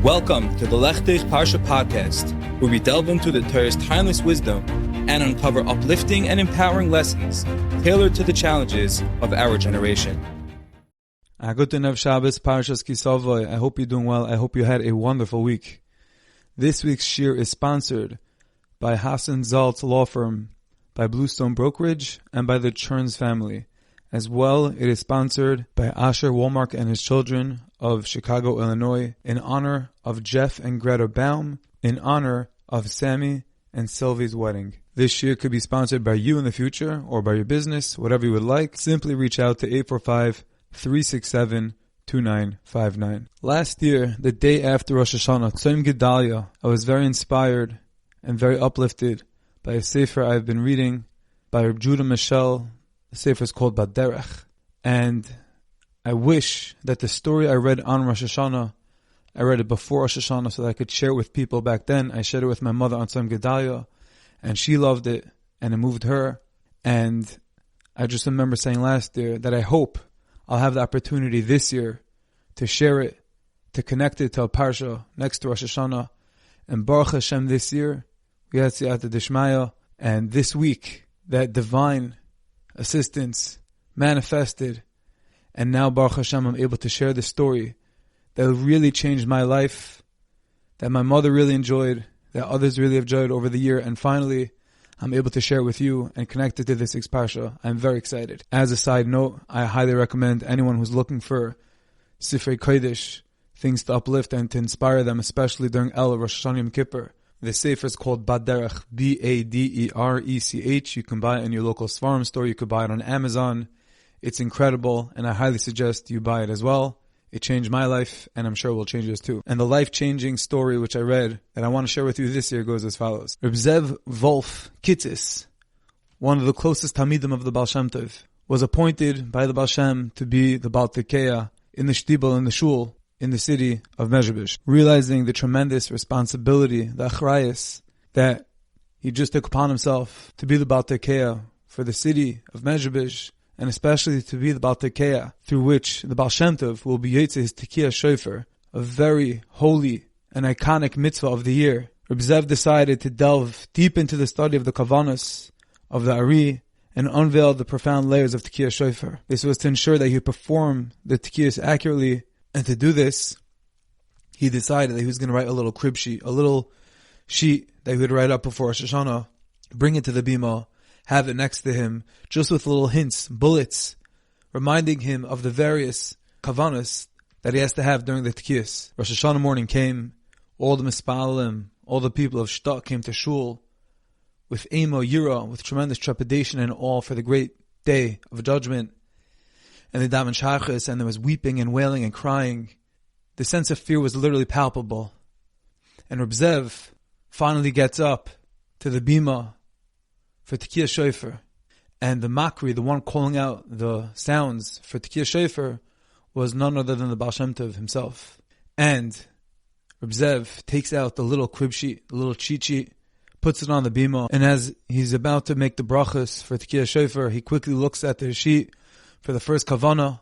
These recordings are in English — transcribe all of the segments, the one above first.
Welcome to the Lechtich Parsha podcast, where we delve into the Torah's timeless wisdom and uncover uplifting and empowering lessons tailored to the challenges of our generation. Guten Ev Shabbos, Parshas Ki Savo. I hope you're doing well. I hope you had a wonderful week. This week's shir is sponsored by Hassan Zalt's law firm, by Bluestone Brokerage, and by the Churns family. As well, it is sponsored by Asher Womark and his children of Chicago, Illinois, in honor of Jeff and Greta Baum, in honor of Sammy and Sylvie's wedding. This year could be sponsored by you in the future, or by your business, whatever you would like. Simply reach out to 845-367-2959. Last year, the day after Rosh Hashanah, Tzom Gedalia, I was very inspired and very uplifted by a sefer I've been reading by Reb Judah Michel. The sefer is called Baderech. And I wish that the story I read on Rosh Hashanah, I read it before Rosh Hashanah so that I could share it with people back then. I shared it with my mother on Tzom Gedalia, and she loved it, and it moved her. And I just remember saying last year that I hope I'll have the opportunity this year to share it, to connect it to a parsha next to Rosh Hashanah. And Baruch Hashem this year, we had Siyata Dishmaya, and this week, that divine assistance manifested, and now Baruch Hashem I'm able to share this story that really changed my life, that my mother really enjoyed, that others really enjoyed over the year, and finally I'm able to share it with you and connect it to this week's parsha. I'm very excited. As a side note, I highly recommend anyone who's looking for Sifrei Kodesh, things to uplift and to inspire them, especially during El Rosh Hashanah Yom Kippur. The sefer is called Baderech, Baderech. You can buy it in your local Svarim store. You could buy it on Amazon. It's incredible, and I highly suggest you buy it as well. It changed my life, and I'm sure it will change yours too. And the life-changing story which I read that I want to share with you this year goes as follows. Reb Zev Wolf Kitzis, one of the closest Talmidim of the Baal Shem Tov, was appointed by the Baal Shem to be the Baal Tekeya in the Shtibel, in the Shul, in the city of Mezhebish. Realizing the tremendous responsibility, the achrayus, that he just took upon himself to be the Baal Tekeya for the city of Mezhebish, and especially to be the Baal Tekeya, through which the Baal Shem Tov will be Yetze his Tekiya Shofar, a very holy and iconic mitzvah of the year. Reb Zev decided to delve deep into the study of the Kavanos of the Ari and unveil the profound layers of Tekiya Shofar. This was to ensure that he would perform the Tekiyas accurately, and to do this, he decided that he was going to write a little crib sheet, a little sheet that he would write up before Rosh Hashanah, bring it to the bima, have it next to him, just with little hints, bullets, reminding him of the various kavanas that he has to have during the Tekiyas. Rosh Hashanah morning came, all the mispalim, all the people of Shtak came to shul, with emo, yira, with tremendous trepidation and awe for the great day of judgment. And the daven shachas, and there was weeping and wailing and crying. The sense of fear was literally palpable. And Reb Zev finally gets up to the bima for Tekiya Shofar. And the makri, the one calling out the sounds for Tekiya Shofar, was none other than the Baal Shem Tov himself. And Reb Zev takes out the little crib sheet, the little cheat sheet, puts it on the bima, and as he's about to make the brachas for Tekiya Shofar, he quickly looks at the sheet for the first kavana,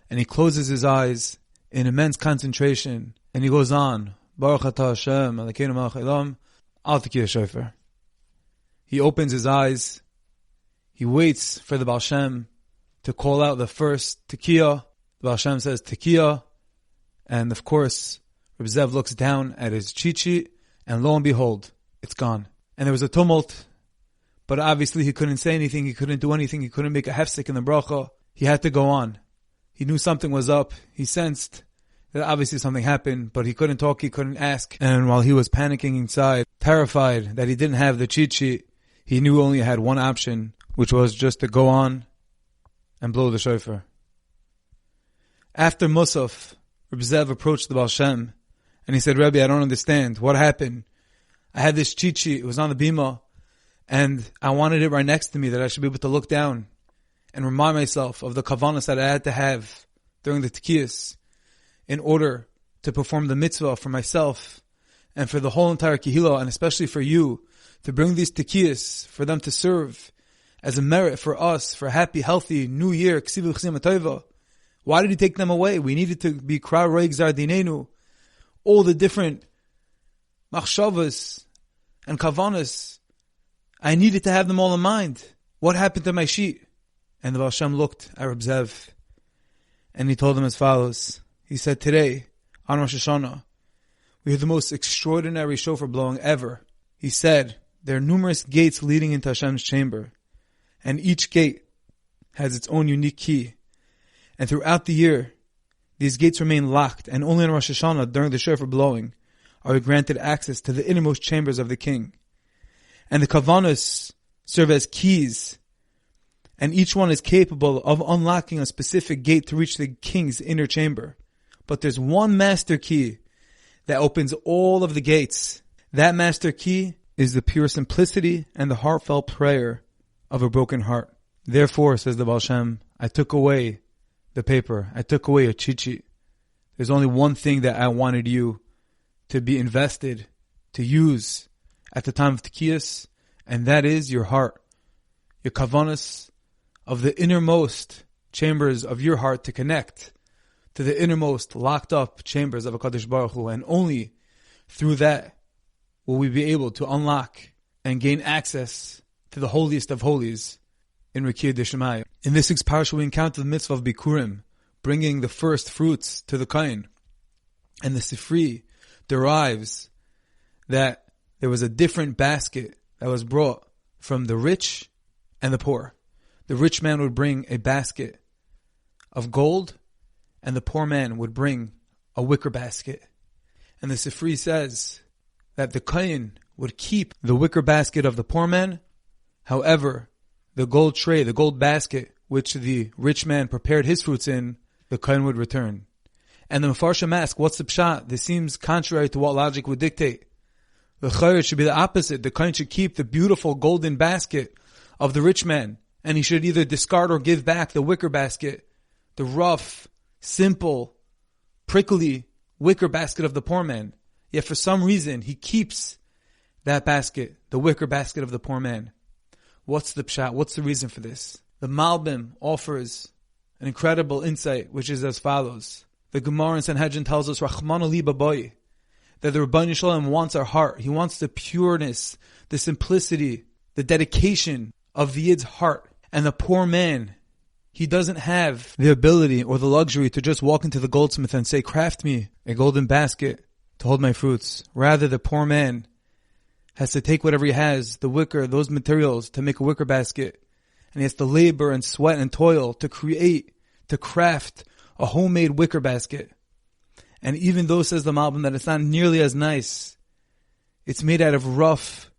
and he closes his eyes in immense concentration, and he goes on, Baruch Atah Hashem, Elokeinu melech haolam, al Tekiya Shofar. He opens his eyes, he waits for the Baal Shem to call out the first Tekiya. The Baal Shem says Tekiya, and of course, Reb Zev looks down at his cheat sheet, and lo and behold, it's gone. And there was a tumult, but obviously he couldn't say anything, he couldn't do anything, he couldn't make a hefsek in the bracha. He had to go on. He knew something was up. He sensed that obviously something happened, but he couldn't talk, he couldn't ask. And while he was panicking inside, terrified that he didn't have the cheat sheet, he knew only had one option, which was just to go on and blow the shofar. After Musaf, Reb Zev approached the Baal Shem, and he said, Rebbe, I don't understand. What happened? I had this cheat sheet, it was on the bima, and I wanted it right next to me that I should be able to look down and remind myself of the kavanas that I had to have during the Tekiyas in order to perform the mitzvah for myself and for the whole entire kehillah, and especially for you, to bring these Tekiyas, for them to serve as a merit for us, for a happy, healthy new year. Why did he take them away? We needed to be kra roig zar dinenu. all the different machshavas and kavanas. I needed to have them all in mind. What happened to my sheet? And the Baal Shem looked at Reb Zev, and he told him as follows. He said, today, on Rosh Hashanah, we had the most extraordinary shofar blowing ever. He said, there are numerous gates leading into Hashem's chamber, and each gate has its own unique key. And throughout the year, these gates remain locked, and only on Rosh Hashanah, during the shofar blowing, are we granted access to the innermost chambers of the king. And the kavanos serve as keys, and each one is capable of unlocking a specific gate to reach the king's inner chamber. But there's one master key that opens all of the gates. That master key is the pure simplicity and the heartfelt prayer of a broken heart. Therefore, says the Baal Shem, I took away the paper. I took away a cheat sheet. There's only one thing that I wanted you to be invested, to use at the time of Tekiyas, and that is your heart, your kavanas of the innermost chambers of your heart to connect to the innermost locked up chambers of HaKadosh Baruch Hu, and only through that will we be able to unlock and gain access to the holiest of holies in Rekiyah D'Shemaya. In this week's parasha, we encounter the mitzvah of Bikkurim, bringing the first fruits to the Kain. And the Sifri derives that there was a different basket that was brought from the rich and the poor. The rich man would bring a basket of gold, and the poor man would bring a wicker basket. And the Sifri says that the Kain would keep the wicker basket of the poor man. However, the gold tray, the gold basket, which the rich man prepared his fruits in, the Kain would return. And the Mefarshim ask, what's the pshat? This seems contrary to what logic would dictate. The Chayr should be the opposite. The Kain should keep the beautiful golden basket of the rich man, and he should either discard or give back the wicker basket, the rough, simple, prickly wicker basket of the poor man. Yet for some reason, he keeps that basket, the wicker basket of the poor man. What's the pshat? What's the reason for this? The Malbim offers an incredible insight, which is as follows. The Gemara in Sanhedrin tells us, Rachmana li baboy, that the Rebbeinu Shalom wants our heart. He wants the pureness, the simplicity, the dedication of the Yid's heart. And the poor man, he doesn't have the ability or the luxury to just walk into the goldsmith and say, craft me a golden basket to hold my fruits. Rather, the poor man has to take whatever he has, the wicker, those materials, to make a wicker basket. And he has to labor and sweat and toil to create, to craft a homemade wicker basket. And even though, says the Malbim, that it's not nearly as nice, it's made out of rough,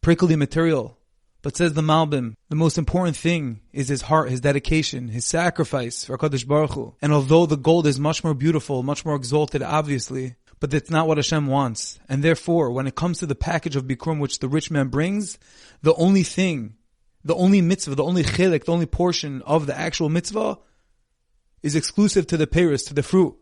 prickly material. But says the Malbim, the most important thing is his heart, his dedication, his sacrifice for HaKadosh Baruch Hu. And although the gold is much more beautiful, much more exalted, obviously, but that's not what Hashem wants. And therefore, when it comes to the package of Bikkurim which the rich man brings, the only thing, the only mitzvah, the only chilek, the only portion of the actual mitzvah is exclusive to the peiros, to the fruit.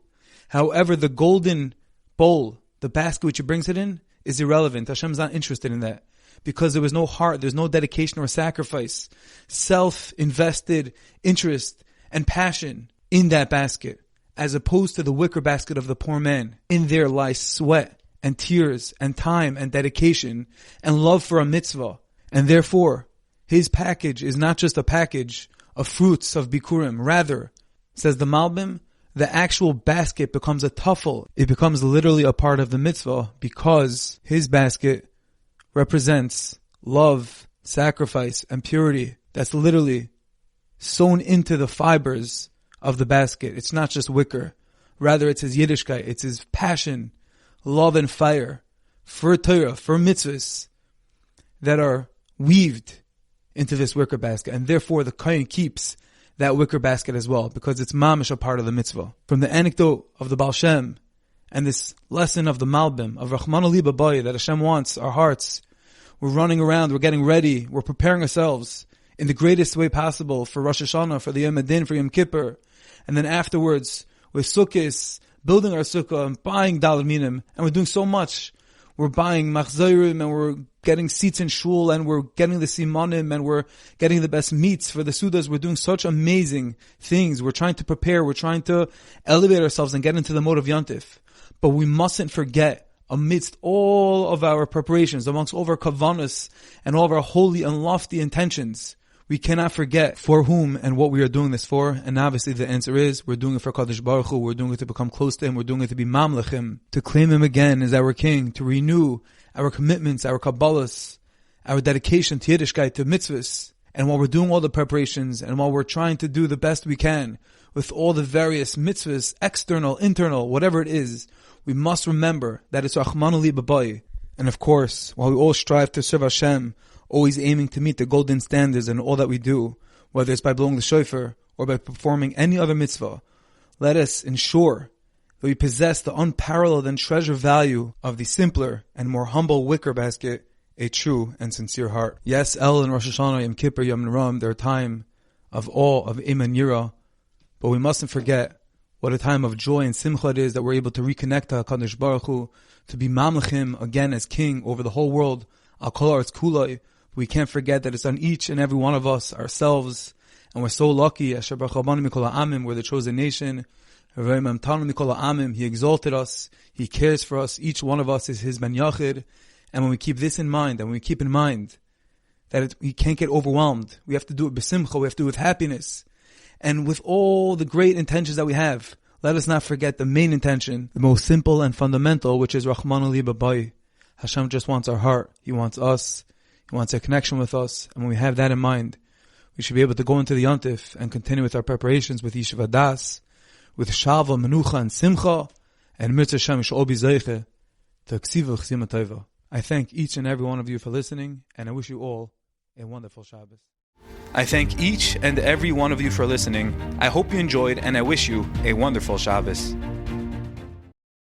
However, the golden bowl, the basket which he brings it in, is irrelevant. Hashem's not interested in that. Because there was no heart, there's no dedication or sacrifice, self-invested interest and passion in that basket, as opposed to the wicker basket of the poor man. In there lies sweat and tears and time and dedication and love for a mitzvah. And therefore, his package is not just a package of fruits of Bikkurim. Rather, says the Malbim, the actual basket becomes a tuffle. It becomes literally a part of the mitzvah because his basket represents love, sacrifice, and purity. That's literally sewn into the fibers of the basket. It's not just wicker. Rather, it's his Yiddishkeit. It's his passion, love, and fire for Torah, for mitzvahs that are weaved into this wicker basket. And therefore, the Kohen keeps that wicker basket as well, because it's mamish a part of the mitzvah. From the anecdote of the Baal Shem and this lesson of the Malbim, of Rachmana li baboy, that Hashem wants our hearts. We're running around, we're getting ready, we're preparing ourselves in the greatest way possible for Rosh Hashanah, for the Yom Adin, for Yom Kippur. And then afterwards, with Sukkos, building our Sukkah and buying Daled Minim, and we're doing so much. We're buying machzorim, and we're getting seats in shul, and we're getting the simanim, and we're getting the best meats for the sudas. We're doing such amazing things. We're trying to prepare, we're trying to elevate ourselves and get into the mode of Yontif. But we mustn't forget, amidst all of our preparations, amongst all of our kavanas and all of our holy and lofty intentions, we cannot forget for whom and what we are doing this for. And obviously the answer is, we're doing it for Kadosh Baruch Hu, we're doing it to become close to Him, we're doing it to be mamlechim, to claim Him again as our King, to renew our commitments, our kabbalas, our dedication to Yiddishkeit, to mitzvahs. And while we're doing all the preparations, and while we're trying to do the best we can with all the various mitzvahs, external, internal, whatever it is, we must remember that it's Rachmanu li b'bai. And of course, while we all strive to serve Hashem, always aiming to meet the golden standards in all that we do, whether it's by blowing the shofar or by performing any other mitzvah, let us ensure that we possess the unparalleled and treasure value of the simpler and more humble wicker basket, a true and sincere heart. Yes, El and Rosh Hashanah, Yom Kippur, Yom Neram, they're a time of awe, of Im and Yira, but we mustn't forget what a time of joy and simcha it is that we're able to reconnect to HaKadosh Baruch Hu, to be mamlechim again as King over the whole world, Al Kol Haaretz Kulai. We can't forget that it's on each and every one of us, ourselves, and we're so lucky, Asher Baruch Rabanu Mikol Ha'amim, we're the chosen nation, He exalted us, He cares for us, each one of us is His Ben Yachid. And when we keep this in mind, and when we keep in mind that we can't get overwhelmed, we have to do it b'simcha, we have to do it with happiness, and with all the great intentions that we have, let us not forget the main intention, the most simple and fundamental, which is Rachmanu li b'bai. Hashem just wants our heart. He wants us. He wants a connection with us. And when we have that in mind, we should be able to go into the Yontif and continue with our preparations with Yeshiva Das, with Savo, Menucha, and Simcha, and Mitzvah Hashem shall all be zeiche to ksiva chsima tova. I thank each and every one of you for listening, and I wish you all a wonderful Shabbos. I thank each and every one of you for listening. I hope you enjoyed, and I wish you a wonderful Shabbos.